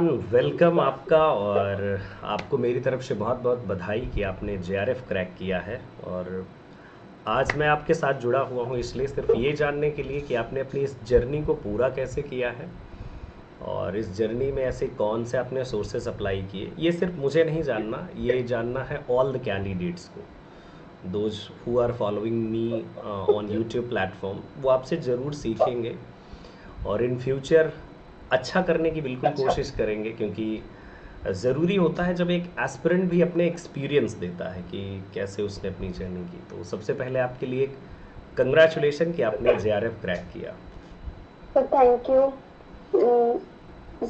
Welcome आपका। और आपको मेरी तरफ से बहुत बहुत बधाई कि आपने जेआरएफ क्रैक किया है। और आज मैं आपके साथ जुड़ा हुआ हूँ इसलिए सिर्फ ये जानने के लिए कि आपने अपनी इस जर्नी को पूरा कैसे किया है। और इस जर्नी में ऐसे कौन से आपने सोर्सेस अप्लाई किए, ये सिर्फ मुझे नहीं जानना, ये जानना है ऑल द कैंडिडेट्स को। Those who are following me on YouTube platform, वो आपसे ज़रूर सीखेंगे और इन फ्यूचर अच्छा करने की बिल्कुल कोशिश करेंगे, क्योंकि ज़रूरी होता है जब एक एस्पिरेंट भी अपने एक्सपीरियंस देता है कि कैसे उसने अपनी जर्नी की। तो सबसे पहले आपके लिए एक कंग्रेचुलेशन कि आपने जेआरएफ क्रैक किया। So thank you. Mm, तो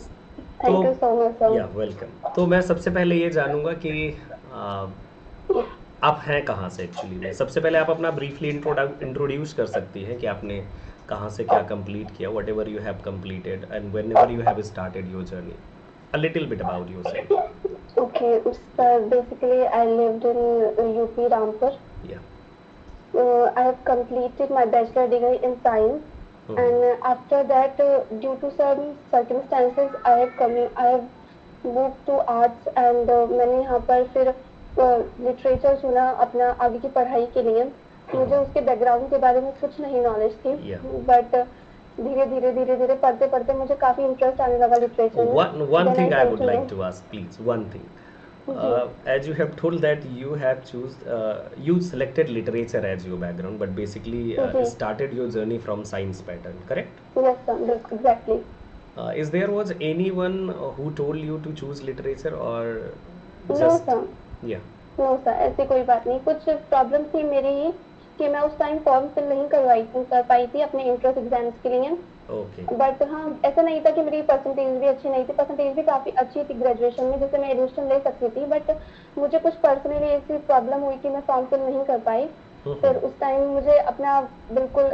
Thank you so much, sir. या वेलकम। तो मैं सबसे पहले ये जानूंगा कि आ, आप हैं कहाँ से एक्चुअली में। सबसे पहले आप अपना ब्रीफली इंट्रोड्यूस कर सकती हैं कि आपने कहाँ से क्या कंप्लीट किया, what ever you have completed and when ever you have started your journey, a little bit about your self. Okay, sir. Basically, I lived in UP Rampur. या। I have completed my bachelor degree in science, and after that, due to some circumstances, I have moved to arts, and मैंने यहाँ पर फिर literature चुना अपना आगे की पढ़ाई के लिए। मुझे उसके बैकग्राउंड के बारे में कुछ नहीं नॉलेज थी, या। बट धीरे धीरे पढ़ते पढ़ते मुझे काफी इंटरेस्ट आने लगा लिटरेचर में। One then I thing I would like continue. to ask, please, one thing. जी। As you have told that you selected literature as your background, but basically जी। started your journey from science pattern, correct? Yes sir, exactly. Is there was anyone who told you to choose literature or no just, sir. yeah, no sir, ऐसी कोई बात नहीं। कुछ problem थी मेरी ही कि मैं उस टाइम फॉर्म फिल नहीं कर पाई थी अपने एंट्रेंस एग्जाम्स के लिए। okay, बट हाँ, ऐसा नहीं था कि मेरी परसेंटेज भी अच्छी नहीं थी, परसेंटेज भी काफी अच्छी थी ग्रेजुएशन में, जिससे मैं एडमिशन ले सकती थी। बट मुझे कुछ पर्सनली ऐसी प्रॉब्लम हुई कि मैं फॉर्म फिल नहीं कर पाई। फिर उस टाइम मुझे अपना बिल्कुल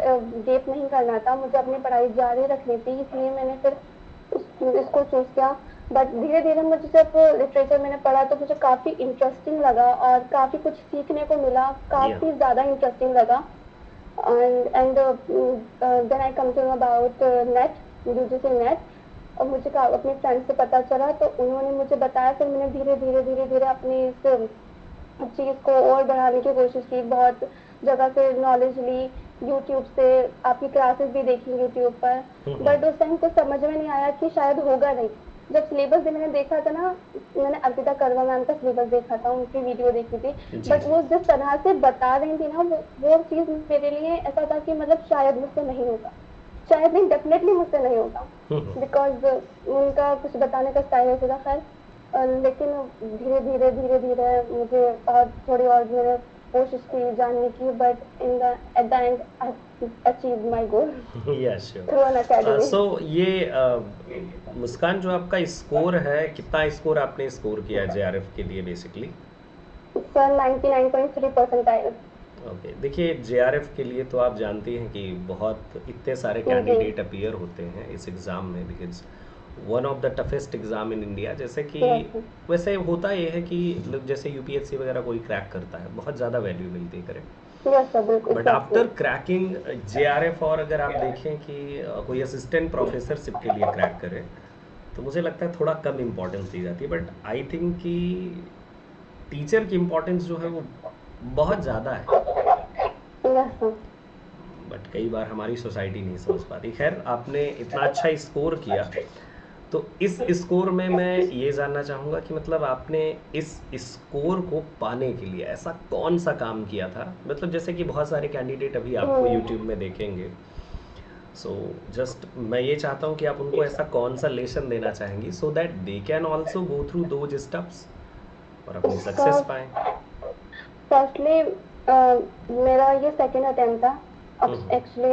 गेप नहीं करना था, मुझे अपनी पढ़ाई जारी रखनी थी, इसलिए मैंने फिर इसको चूज किया। बट धीरे धीरे मुझे जब लिटरेचर मैंने पढ़ा तो मुझे काफी इंटरेस्टिंग लगा और काफी कुछ सीखने को मिला, yeah, काफी ज्यादा इंटरेस्टिंग लगा। And then I come to know about NET, UGC NET. और मुझे अपने फ्रेंड से पता चला तो उन्होंने मुझे बताया, फिर मैंने धीरे धीरे अपनी इस चीज को और बढ़ाने की कोशिश की, बहुत जगह से नॉलेज ली, यूट्यूब से आपकी क्लासेस भी देखी यूट्यूब पर। बट उस टाइम कुछ समझ में नहीं आया कि शायद होगा नहीं। जब सिलेबस भी मैंने देखा था ना, मैंने अर्पिता कर्मा मैम का सिलेबस देखा था, उनकी वीडियो देखी थी। जी बट जी, वो जिस तरह से बता रही थी ना, वो चीज मेरे लिए ऐसा था कि मतलब शायद मुझसे नहीं होगा, शायद नहीं, डेफिनेटली मुझसे नहीं होगा। बिकॉज उनका कुछ बताने का स्टाइल ऐसा था। खैर, लेकिन धीरे धीरे मुझे और थोड़ी और मैंने कोशिश की जानने की, but at the end I achieve my goal या sure. Through an academy. So ये मुस्कान, जो आपका स्कोर है, कितना स्कोर आपने स्कोर किया है जेआरएफ के लिए बेसिकली? Sir 99.3 percentile. ओके, देखिए जेआरएफ के लिए तो आप जानती हैं कि बहुत इतने सारे जी। कैंडिडेट अपीयर होते हैं इस एग्ज़ाम में, because one of the toughest exam in India. जैसे कि यस। वैसे होता ये है कि लोग जैसे यूपीएससी वगैरह कोई क्रैक करता है, बहुत ज़्यादा वैल्यू मिलती है, करेक्ट। यस सर, बिल्कुल but exactly. After cracking JRF, और अगर आप देखें कि कोई असिस्टेंट प्रोफेसरशिप के लिए क्रैक करे, तो मुझे लगता है थोड़ा कम इम्पोर्टेंस दी जाती है। बट आई थिंक कि टीचर की इम्पोर्टेंस जो है वो बहुत ज़्यादा है, यस सर। बट कई बार हमारी सोसाइटी नहीं समझ पाती। खैर, आपने इतना अच्छा स्कोर किया, तो इस स्कोर में मैं ये जानना चाहूँगा कि मतलब आपने इस स्कोर को पाने के लिए ऐसा कौन सा काम किया था। मतलब जैसे कि बहुत सारे कैंडिडेट अभी आपको यूट्यूब में देखेंगे, सो जस्ट मैं ये चाहता हूँ कि आप उनको ऐसा कौन सा लेसन देना चाहेंगी so that they can also go through those steps और अपनी सक्सेस सर, पाएँ। फर्स्टली मेरा ये सेकंड अटेम्प्ट था। एक्चुअली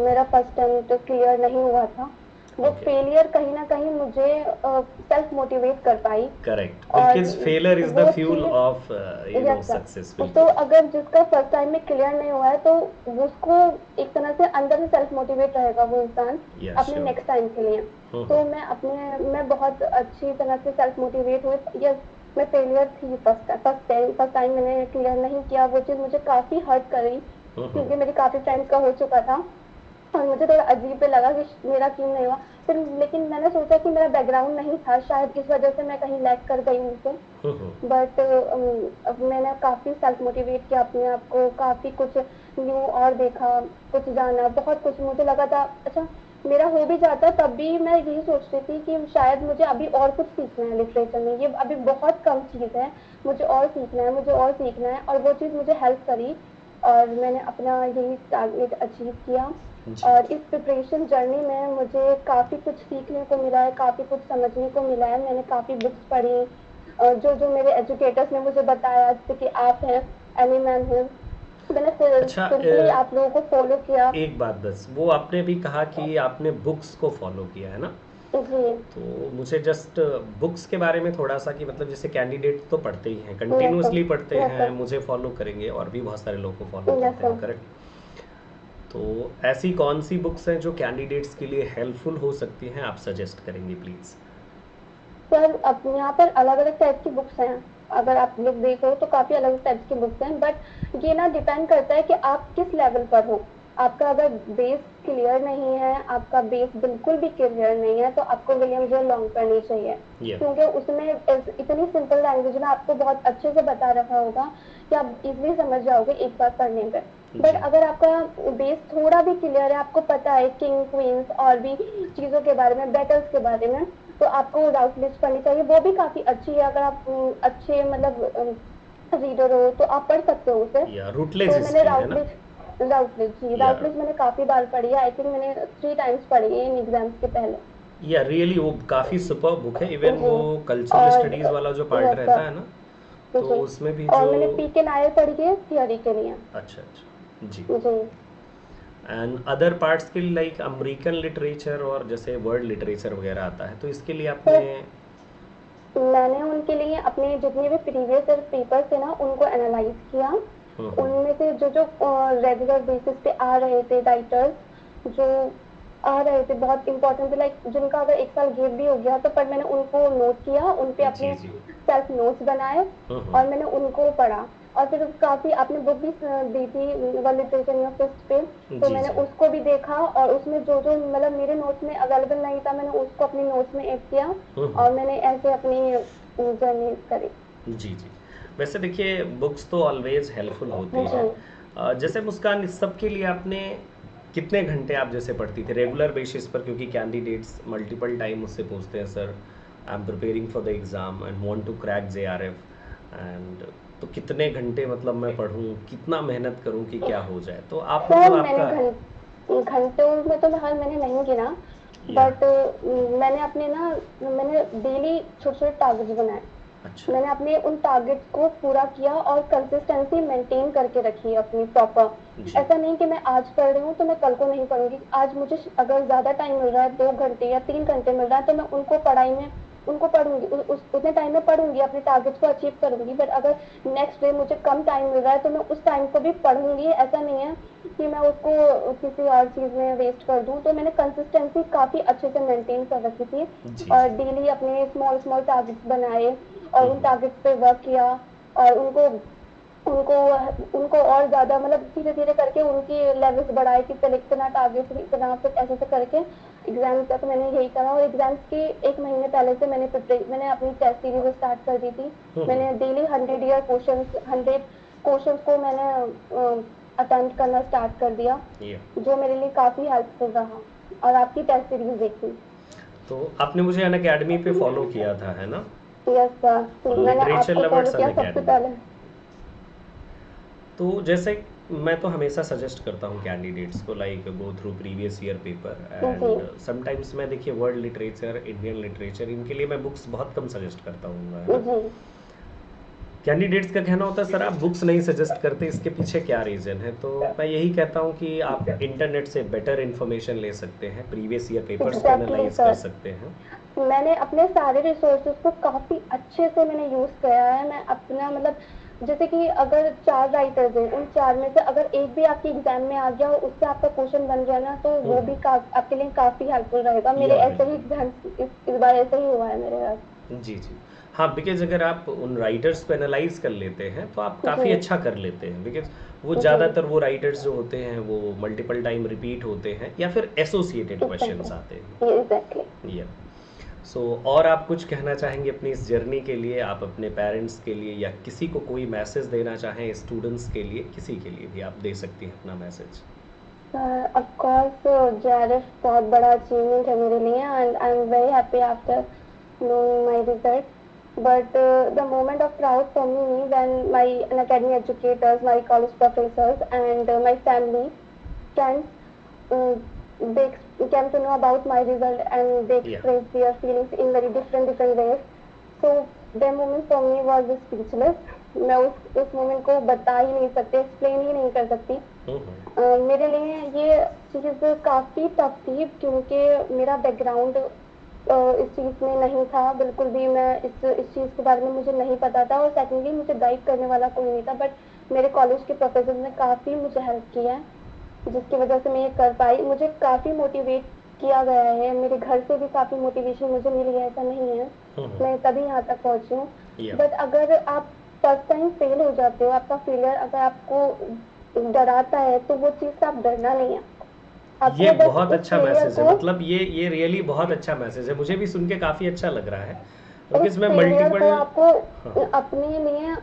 मेरा फर्स्ट अटेम्प्ट क्लियर नहीं हुआ था। वो ओके, फेलियर कहीं ना कहीं मुझे सेल्फ मोटिवेट कर पाई। करेक्ट, और बिकॉज फेलियर इज द वो फ्यूल चीज, ऑफ यस सक्सेस, सर। तो बिल्कुल। अगर जिसका फर्स्ट टाइम में क्लियर नहीं हुआ है तो उसको एक तरह से अंदर से सेल्फ मोटिवेट रहेगा वो इंसान या अपने श्योर। नेक्स्ट टाइम के लिए। तो मैं बहुत अच्छी तरह से सेल्फ मोटिवेट हुई। यस, मैं फेलियर थी फर्स्ट टाइम मैंने क्लियर नहीं किया। वो चीज मुझे काफी हर्ट करी क्योंकि मेरी काफी फ्रेंड्स का हो चुका था। और मुझे थोड़ा अजीब भी लगा कि मेरा क्यों नहीं हुआ। फिर लेकिन मैंने सोचा कि मेरा बैकग्राउंड नहीं था, शायद इस वजह से मैं कहीं लैग कर गई हूँ उसे। हम्म। बट अब मैंने काफ़ी सेल्फ मोटिवेट किया अपने आप को, काफ़ी कुछ न्यू और देखा, कुछ जाना, बहुत कुछ मुझे लगा था। अच्छा, मेरा हो भी जाता तब भी मैं यही सोचती थी कि शायद मुझे अभी और कुछ सीखना है लिटरेचर में, ये अभी बहुत कम चीज़ है, मुझे और सीखना है, मुझे और सीखना है, और वो चीज़ मुझे हेल्प करी और मैंने अपना यही टारगेट अचीव किया। जी। और इस प्रिपरेशन जर्नी में मुझे काफ़ी कुछ सीखने को मिला है, काफ़ी कुछ समझने को मिला है। मैंने काफ़ी बुक्स पढ़ी, जो जो मेरे एजुकेटर्स ने मुझे बताया, जैसे कि आप हैं, एमी मैम हैं, मैंने अच्छा, सिंपली आप लोगों को फॉलो किया। एक बात बस, वो आपने भी कहा कि आपने बुक्स को फॉलो किया है ना, जी। तो मुझे जस्ट बुक्स के बारे में थोड़ा सा कि मतलब जैसे कैंडिडेट तो पढ़ते ही हैं, यस सर। कंटिन्यूअसली पढ़ते यस हैं, सर। मुझे फॉलो करेंगे और भी बहुत सारे लोग को फॉलो यस करते हैं, सर। करेक्ट? तो ऐसी कौन सी बुक्स हैं जो कैंडिडेट्स के लिए हेल्पफुल हो सकती हैं, आप सजेस्ट करेंगे प्लीज़? सर अब यहाँ पर अलग अलग टाइप की बुक्स हैं, अगर आप लोग देखो तो काफी अलग अलग टाइप्स की बुक्स हैं, बट ये ना डिपेंड करता है कि आप किस लेवल पर हो। आपका अगर बेस क्लियर नहीं है, आपका बेस बिल्कुल भी क्लियर नहीं है, तो आपको विलियम जे लॉन्ग पढ़नी चाहिए, या क्योंकि उसमें इतनी सिंपल लैंग्वेज में आपको बहुत अच्छे से बता रखा होगा कि आप इजीली समझ जाओगे एक बार पढ़ने पे। बट जी। अगर आपका बेस थोड़ा भी क्लियर है, आपको पता है किंग क्वींस और भी चीजों के बारे में, बैटल्स के बारे में, तो आपको राउट लिस्ट पढ़नी चाहिए, वो भी काफी अच्छी है। अगर आप अच्छे मतलब रीडर हो तो आप पढ़ सकते हो उसे। या रूटलेज तो मैंने हिस्ट्री है ना? राउट लिस्ट, जी या राउट लिस्ट मैंने काफी बार पढ़ी है, आई थिंक मैंने 3 टाइम्स पढ़ी है इन एग्जाम्स के पहले। या रियली वो काफ़ी सुपर बुक है, इवन जी। वो कल्चरल और स्टडीज़ वाला जो पार्ट यस रहता सर। है ना, तो जी। उसमें भी और जो। मैंने पी के नायर पढ़ी है थियोरी के लिए। अच्छा अच्छा, जी। जी। एंड अदर पार्ट्स के लिए लाइक अमेरिकन लिटरेचर और जैसे वर्ल्ड लिटरेचर वगैरह आता है, तो इसके लिए आपने। सर मैंने उनके लिए अपने जितने भी प्रीवियस ईयर पेपर्स थे ना, उनको एनालाइज किया। हम्म। उनमें से जो जो रेगुलर बेसिस पे आ रहे थे राइटर्स, जो आ रहे थे बहुत इंपॉर्टेंट थे, लाइक जिनका अगर एक साल गेप भी हो गया तो, पर मैंने उनको नोट किया, उन पे जी अपने जी। सेल्फ नोट्स बनाए हम्म। और मैंने उनको पढ़ा। और फिर काफी आपने बुक भी दी थी वर्ल्ड लिटरेचर इन फिफ्थ पे, तो जी मैंने जी। उसको भी देखा और उसमें जो जो मतलब मेरे नोट्स में अवेलेबल नहीं था, मैंने उसको अपने नोट्स में ऐड किया हम्म। और मैंने ऐसे अपनी जर्नी करी। जी जी। वैसे देखिए, बुक्स तो ऑलवेज हेल्पफुल होती जी। हैं। जैसे मुस्कान, इस सब के लिए आपने कितने घंटे आप जैसे पढ़ती थी रेगुलर बेसिस पर, क्योंकि कैंडिडेट्स मल्टीपल टाइम मुझसे पूछते हैं, sir I am preparing for the exam and want to crack JRF and, तो कितने घंटे मतलब मैं पढूं, कितना मेहनत करूं कि क्या हो जाए, तो आप मतलब सर मैंने आपका। घंटों में तो हाल मैंने नहीं गिना, या। बट मैंने अपने ना मैंने डेली छोटे छोटे टारगेट्स बनाए। अच्छा। मैंने अपने उन टारगेट्स को पूरा किया और कंसिस्टेंसी मेंटेन करके रखी है अपनी प्रॉपर। जी। ऐसा नहीं कि मैं आज पढ़ रही हूँ तो मैं कल को नहीं पढ़ूंगी, आज मुझे अगर ज्यादा टाइम मिल रहा है, 2 घंटे या 3 घंटे मिल रहा है, तो मैं उनको पढ़ाई में उनको पढ़ूंगी, उस उतने टाइम में पढ़ूंगी, अपने टारगेट्स को अचीव करूंगी। बट अगर नेक्स्ट डे मुझे कम टाइम मिल रहा है तो मैं उस टाइम को भी पढ़ूंगी, ऐसा नहीं है कि मैं उसको किसी और चीज में वेस्ट कर दूं। तो मैंने कंसिस्टेंसी काफी अच्छे से मेंटेन कर रखी थी जी और जी। डेली अपने स्मॉल स्मॉल टारगेट्स बनाए और उन टारगेट्स पे वर्क किया और उनको उनको उनको और ज्यादा मतलब धीरे धीरे करके उनकी लेवल्स बढ़ाए कि पहले इतना टारगेट, फिर इतना, फिर ऐसे ऐसे करके एग्जाम तक मैंने यही करा। और एग्जाम्स के 1 महीने पहले से मैंने अपनी टेस्ट सीरीज स्टार्ट कर दी थी। मैंने डेली 100 क्वेश्चंस को मैंने अटेम्प्ट करना स्टार्ट कर दिया, ये। जो मेरे लिए काफी हेल्पफुल रहा। और आपकी टेस्ट सीरीज देखी। तो आपने मुझे अन अकेडमी पे फॉलो किया था, है ना? यस सर, मैंने लिटरेचर आपको फॉलो लवर्स अन किया सबसे अकेडमी। पहले। तो जैसे मैं तो हमेशा सजेस्ट करता हूँ कैंडिडेट्स को, like go through previous year paper जी। एंड समटाइम्स मैं देखिए वर्ल्ड लिटरेचर, इंडियन लिटरेचर, इनके लिए मैं बुक्स बहुत कम सजेस्ट करता हूँ, है ना? जी। कैंडिडेट्स का कहना होता है सर आप बुक्स नहीं सजेस्ट करते, इसके पीछे क्या रीज़न है, तो मैं यही कहता हूँ कि आप इंटरनेट से बेटर इन्फॉर्मेशन ले सकते हैं, प्रीवियस ईयर पेपर्स को एग्जैक्टली एनालाइज कर सर, सकते हैं। मैंने अपने सारे रिसोर्सेज को काफी अच्छे से मैंने यूज किया है। मैं अपना मतलब जैसे कि अगर 4 राइटर्स हैं, उन 4 में से अगर एक भी आपके एग्ज़ाम में आ गया और उससे आपका क्वेश्चन बन गया ना, तो हुँ, वो भी हुँ। आपके लिए काफ़ी हेल्पफुल रहेगा। मेरे या ऐसे ही बिल्कुल। एग्ज़ाम इस बार ऐसा ही हुआ है मेरे साथ। जी, जी। हाँ, बिकॉज़ अगर आप उन राइटर्स को एनालाइज़ कर लेते हैं, तो आप जी, काफ़ी अच्छा कर लेते हैं बिकॉज़ वो जी, ज़्यादातर वो राइटर्स जो होते हैं, वो मल्टीपल टाइम रिपीट होते हैं या फिर एसोसिएटेड क्वेश्चंस आते हैं। Exactly, exactly. या सो और आप कुछ कहना चाहेंगे अपनी इस जर्नी के लिए, आप अपने पेरेंट्स के लिए या किसी को कोई मैसेज देना चाहें स्टूडेंट्स के लिए, किसी के लिए भी आप दे सकती हैं अपना मैसेज? ऑफ कोर्स जेआरएफ बहुत बड़ा अचीवमेंट है मेरे लिए and I am very happy after knowing my result. But the moment of proud for me when my academy educators, my college professors, and my family, friends, uh, they came to know about my result and they या expressed their feelings in very different ways. So the moment for me was speechless. मैं उस moment को बता ही नहीं सकती, explain ही नहीं कर सकती। हुँ, हुँ। मेरे लिए ये चीज़ काफ़ी टफ थी क्योंकि मेरा बैकग्राउंड इस चीज़ में नहीं था, बिल्कुल भी मैं इस चीज़ के बारे में मुझे नहीं पता था और सेकंडली मुझे गाइड करने वाला कोई नहीं था, बट मेरे कॉलेज के प्रोफेसर ने काफ़ी मुझे हेल्प किया है, जिसकी वजह से मैं ये कर पाई। मुझे काफ़ी मोटिवेट किया गया है, मेरे घर से भी काफ़ी मोटिवेशन मुझे मिली है, ऐसा नहीं है, हुँ, हुँ। मैं तभी यहाँ तक पहुँची हूँ। या बट अगर आप फर्स्ट टाइम फेल हो जाते हो, आपका फेलियर अगर आपको डराता है, तो वो चीज़ से आप डरना नहीं है। ये आपको बस बहुत उस अच्छा फेलियर मैसेज है, को मतलब ये रियली बहुत अच्छा मैसेज है, मुझे भी सुन के काफ़ी अच्छा लग रहा है उस बिकॉज़ मैं फेलियर को मल्टीपल आपको हाँ, अपने लिए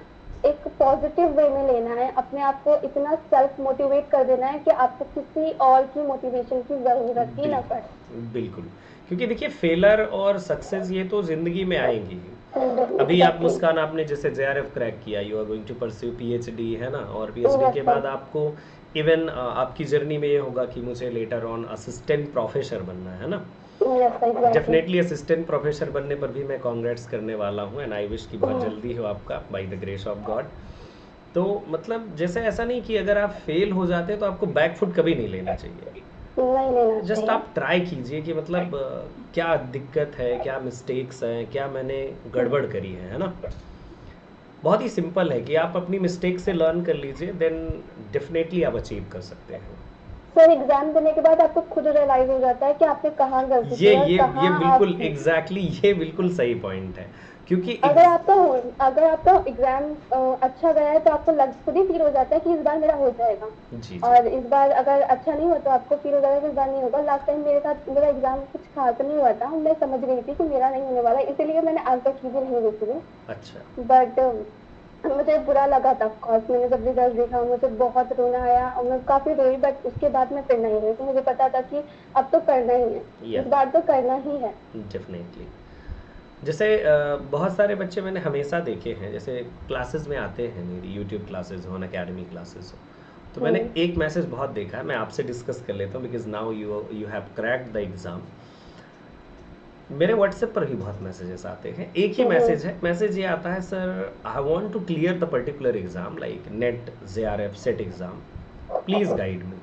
एक पॉजिटिव वे में लेना है, अपने आप को इतना सेल्फ मोटिवेट कर देना है कि आपको किसी और की मोटिवेशन की ज़रूरत ही ना पड़े। बिल्कुल, बिल्कुल। क्योंकि देखिए फेलियर और सक्सेस ये तो ज़िंदगी में आएँगी ही। अभी आप एग्ज़ैक्टली, मुस्कान आपने जैसे जेआरएफ क्रैक किया, you are going to pursue PhD, है ना? और पीएचडी यस के सर, बाद आपको इवन आपकी जर्नी में ये होगा कि मुझे लेटर ऑन असिस्टेंट प्रोफेसर बनना है ना? Yes exactly. Definitely assistant professor बनने पर भी मैं कांग्रेट्स करने वाला हूँ एंड आई विश कि बहुत जल्दी हो आपका by the grace of God. तो मतलब जैसे ऐसा नहीं कि अगर आप फेल हो जाते हैं तो आपको बैक फुट कभी नहीं लेना चाहिए। नहीं लेना जस्ट चाहिए। आप ट्राई कीजिए कि मतलब क्या दिक्कत है, क्या मिस्टेक्स हैं, क्या मैंने गड़बड़ करी है ना? बहुत ही सिंपल है कि आप अपनी मिस्टेक से लर्न कर लीजिए, देन डेफिनेटली आप अचीव कर सकते हैं। सर एग्ज़ाम देने के बाद आपको खुद रियलाइज़ हो जाता है कि आपने कहाँ गलती ये की और ये ये कहाँ बिल्कुल आप एग्जैक्टली ये बिल्कुल सही पॉइंट है क्योंकि अगर आपका अगर आपका एग्ज़ाम अच्छा गया है तो आपको खुद ही फ़ील हो जाता है कि इस बार मेरा हो जाएगा। जी जी और इस बार अगर अच्छा नहीं हुआ तो आपको फ़ील हो जाएगा कि इस बार नहीं होगा। लास्ट टाइम मेरे साथ मेरा एग्ज़ाम कुछ ख़ास नहीं हुआ था। मैं समझ गई थी कि मेरा नहीं होने वाला, इसीलिए मैंने आंसर की भी नहीं देखी थी। अच्छा बट मुझे बुरा लगा था ऑफ कोर्स, मैंने जब रिज़ल्ट देखा मुझे बहुत रोना आया और मैं काफ़ी रोई, बट उसके बाद मैं फिर नहीं रोई। तो मुझे पता था कि अब तो करना ही है, या इस बार तो करना ही है। डेफिनेटली जैसे बहुत सारे बच्चे मैंने हमेशा देखे हैं, जैसे क्लासेस में आते हैं, मेरी यूट्यूब क्लासेस हो, अकेडमी क्लासेस हो, तो मैंने हुँ, एक मैसेज बहुत देखा है, मैं आपसे डिस्कस कर लेता हूँ because now you you have cracked the exam. मेरे व्हाट्सएप पर भी बहुत मैसेजेस आते हैं, एक ही हुँ, मैसेज हुँ, है, मैसेज ये आता है, sir I want to clear the particular exam like NET JRF SET exam, please guide me.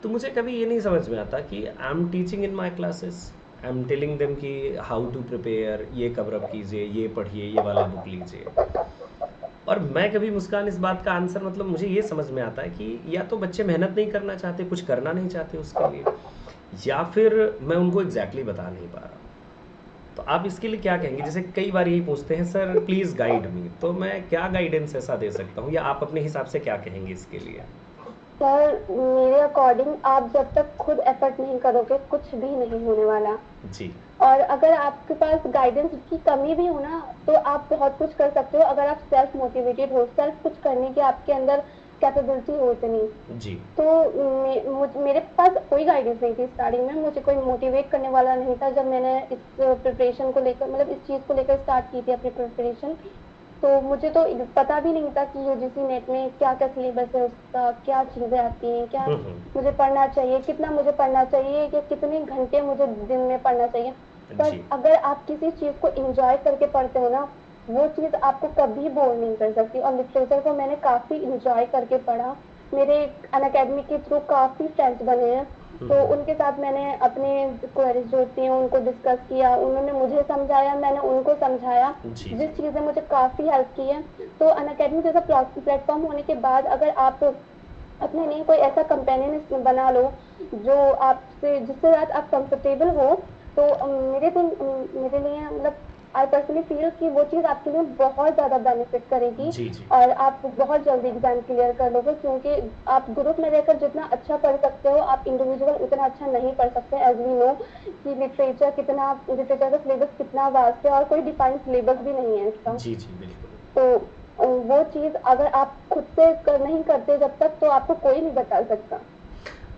तो मुझे कभी ये नहीं समझ में आता कि I am teaching in my classes, I am telling them कि हाउ टू प्रिपेयर, ये कवर अप कीजिए, ये पढ़िए, ये वाला बुक लीजिए। और मैं कभी मुस्कान इस बात का आंसर मतलब मुझे ये समझ में आता है कि या तो बच्चे मेहनत नहीं करना चाहते, कुछ करना नहीं चाहते उसके लिए, या फिर मैं उनको एग्जैक्टली बता नहीं पा रहा। तो आप इसके लिए क्या कहेंगे? जैसे कई बार यही पूछते हैं, सर प्लीज़ गाइड मी, तो मैं क्या गाइडेंस ऐसा दे सकता हूँ या आप अपने हिसाब से क्या कहेंगे इसके लिए? सर मेरे अकॉर्डिंग आप जब तक खुद एफर्ट नहीं करोगे कुछ भी नहीं होने वाला। जी और अगर आपके पास गाइडेंस की कमी भी हो ना, तो आप बहुत कुछ कर सकते हो अगर आप सेल्फ मोटिवेटेड हो, सेल्फ कुछ करने की आपके अंदर कैपेबिलिटी हो इतनी। जी तो मेरे पास कोई गाइडेंस नहीं थी स्टार्टिंग में, मुझे कोई मोटिवेट करने वाला नहीं था जब मैंने इस प्रिपरेशन को लेकर मतलब इस चीज़ को लेकर स्टार्ट की थी अपनी प्रिपरेशन। तो मुझे तो पता भी नहीं था कि यूजीसी नेट में क्या-क्या सिलेबस है उसका, क्या चीज़ें आती हैं, क्या मुझे पढ़ना चाहिए, कितना मुझे पढ़ना चाहिए या कितने घंटे मुझे दिन में पढ़ना चाहिए। पर जी अगर आप किसी चीज़ को एन्जॉय करके पढ़ते हो ना, वो चीज़ आपको कभी बोर नहीं कर सकती और लिटरेचर को मैंने काफ़ी एन्जॉय करके पढ़ा। मेरे अनअकैडमी के थ्रू काफ़ी फ्रेंड्स बने हैं तो उनके साथ मैंने अपने क्वेरीज जो होती हैं उनको डिस्कस किया, उन्होंने मुझे समझाया, मैंने उनको समझाया, जी, जिस जी। चीज़ ने मुझे काफ़ी हेल्प की है। तो अनअकैडमी जैसा प्लेटफ़ॉर्म होने के बाद अगर आप अपने लिए कोई ऐसा कंपेनियन बना लो, जो आपसे जिसके साथ आप कंफर्टेबल हो, तो मेरे लिए मतलब आई पर्सनली फ़ील कि वो चीज़ आपके लिए बहुत ज़्यादा बेनिफिट करेगी जी, जी। और आप बहुत जल्दी एग्ज़ाम क्लियर कर लोगे, क्योंकि आप ग्रुप में रहकर जितना अच्छा पढ़ सकते हो, आप इंडिविजुअल उतना अच्छा नहीं पढ़ सकते। एज़ वी नो कि लिटरेचर का सिलेबस कितना वास्ट है और कोई डिफाइंड सिलेबस भी नहीं है इसका। जी, जी, बिल्कुल। तो वो चीज़ अगर आप खुद से नहीं करते जब तक, तो आपको कोई नहीं बता सकता।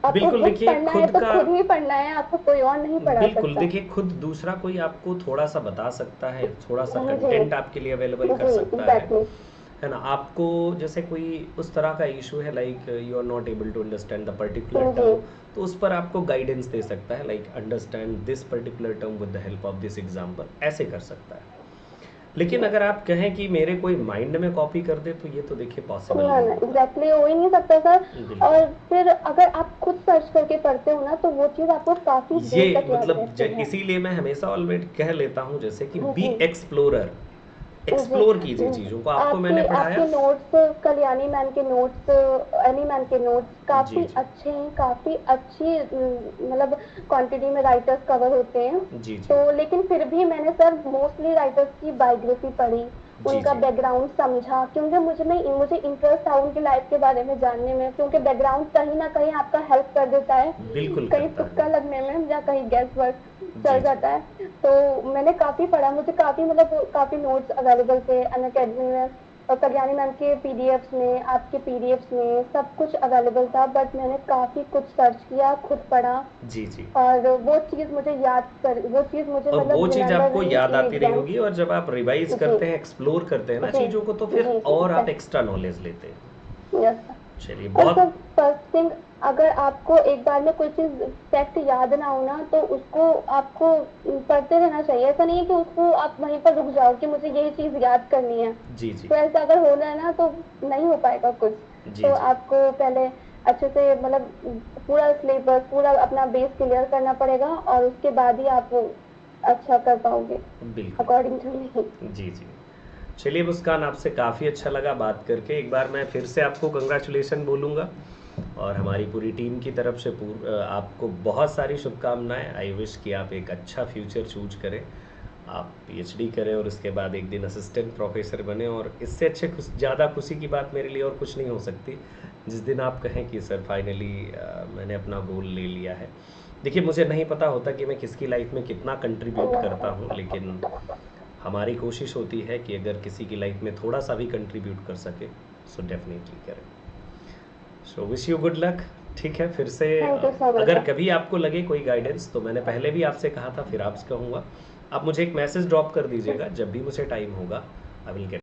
आपको बिल्कुल, बुक्स देखिए पढ़ना है खुद तो का खुद ही पढ़ना है, आपको कोई और नहीं पढ़ा बिल्कुल, सकता। देखिए खुद दूसरा कोई आपको थोड़ा-सा बता सकता है, थोड़ा-सा जी, कंटेंट आपके लिए अवेलेबल कर जी, सकता एग्ज़ैक्टली। है ना? आपको जैसे कोई उस तरह का इश्यू है like you are not able to understand the particular जी, टर्म, तो उस पर आपको गाइडेंस दे सकता है like understand this particular term with the help of this example, ऐसे कर सकता है। लेकिन अगर आप कहें कि मेरे कोई माइंड में कॉपी कर दे, तो ये तो देखिए पॉसिबल ना, नहीं ना, होगा। एग्ज़ैक्टली हो ही नहीं सकता सर। बिल्कुल। और फिर अगर आप खुद सर्च करके पढ़ते हो ना, तो वो चीज़ आपको काफ़ी ये देर तक याद मतलब रहती है। इसीलिए मैं हमेशा ऑलवेज कह लेता हूँ जैसे कि बी जी, एक्सप्लोरर, जी। एक्सप्लोर कीजिए चीज़ों को। आपको मैंने आपके पढ़ाया। आपके नोट्स, कल्याणी मैम के नोट्स, एनी मैम के नोट्स जी, काफ़ी जी। अच्छे हैं, काफ़ी अच्छी मतलब क्वांटिटी में राइटर्स कवर होते हैं। जी, जी। तो लेकिन फिर भी मैंने सर मोस्टली राइटर्स की बायोग्राफी पढ़ी, जी, उनका जी। बैकग्राउंड समझा, क्योंकि मुझे इंटरेस्ट था उनकी लाइफ के बारे में जानने में, क्योंकि बैकग्राउंड कहीं न कहीं आपका हेल्प कर देता है, बिल्कुल कहीं करता है, तुक्का बिल्कुल। लगने में या कहीं गेस वर्क जी, चल जी। जाता है। तो मैंने काफ़ी पढ़ा, मुझे काफ़ी मतलब काफ़ी नोट्स अवेलेबल थे अनअकैडमी में, और कल्याणी मैम के पीडीएफ्स में, आपके पीडीएफ्स में सब कुछ अवेलेबल था, बट मैंने काफ़ी कुछ सर्च किया, खुद पढ़ा, जी, जी। और वो चीज़ मुझे और वो मतलब चीज़ रिमेंबर आपको रही याद कि आती रही एग्ज़ाम। होगी और जब आप रिवाइज़ जी, करते हैं, एक्सप्लोर करते हैं ना जी, चीज़ों को, तो जी, फिर जी, और आप एग्ज़ैक्टली। एक्स्ट्रा नॉलेज लेते हैं। Yes sir. चलिए और बहुत। सर फर्स्ट थिंग, अगर आपको एक बार में कोई चीज़ फैक्ट याद ना हो ना, तो उसको आपको पढ़ते रहना चाहिए। ऐसा नहीं है कि उसको आप वहीं पर रुक जाओ कि मुझे यही चीज़ याद करनी है। जी, जी। तो ऐसा अगर होना है ना, तो नहीं हो पाएगा कुछ। जी, तो जी। आपको पहले अच्छे से मतलब पूरा सिलेबस, पूरा अपना बेस क्लियर करना पड़ेगा, और उसके बाद ही आप अच्छा कर पाओगे बिल्कुल। According to me. जी, जी। चलिए मुस्कान, आपसे काफ़ी अच्छा लगा बात करके। एक बार मैं फिर से आपको कंग्रेचुलेशन बोलूँगा और हमारी पूरी टीम की तरफ से आपको बहुत सारी शुभकामनाएँ। आई विश कि आप एक अच्छा फ्यूचर चूज़ करें, आप पीएचडी करें और उसके बाद एक दिन असिस्टेंट प्रोफेसर बने, और इससे अच्छे ज़्यादा खुशी की बात मेरे लिए और कुछ नहीं हो सकती, जिस दिन आप कहें कि सर फाइनली मैंने अपना गोल ले लिया है। देखिए मुझे नहीं पता होता कि मैं किसकी लाइफ में कितना कंट्रीब्यूट करता हूँ, लेकिन हमारी कोशिश होती है कि अगर किसी की लाइफ में थोड़ा सा भी कंट्रीब्यूट कर सके, सो डेफिनेटली करें। So wish you good luck. ठीक है, फिर से थैंक यू सो मच अगर सर। कभी आपको लगे कोई गाइडेंस, तो मैंने पहले भी आपसे कहा था, फिर आपसे कहूँगा, आप मुझे एक मैसेज ड्रॉप कर दीजिएगा जब भी मुझे टाइम होगा। I will get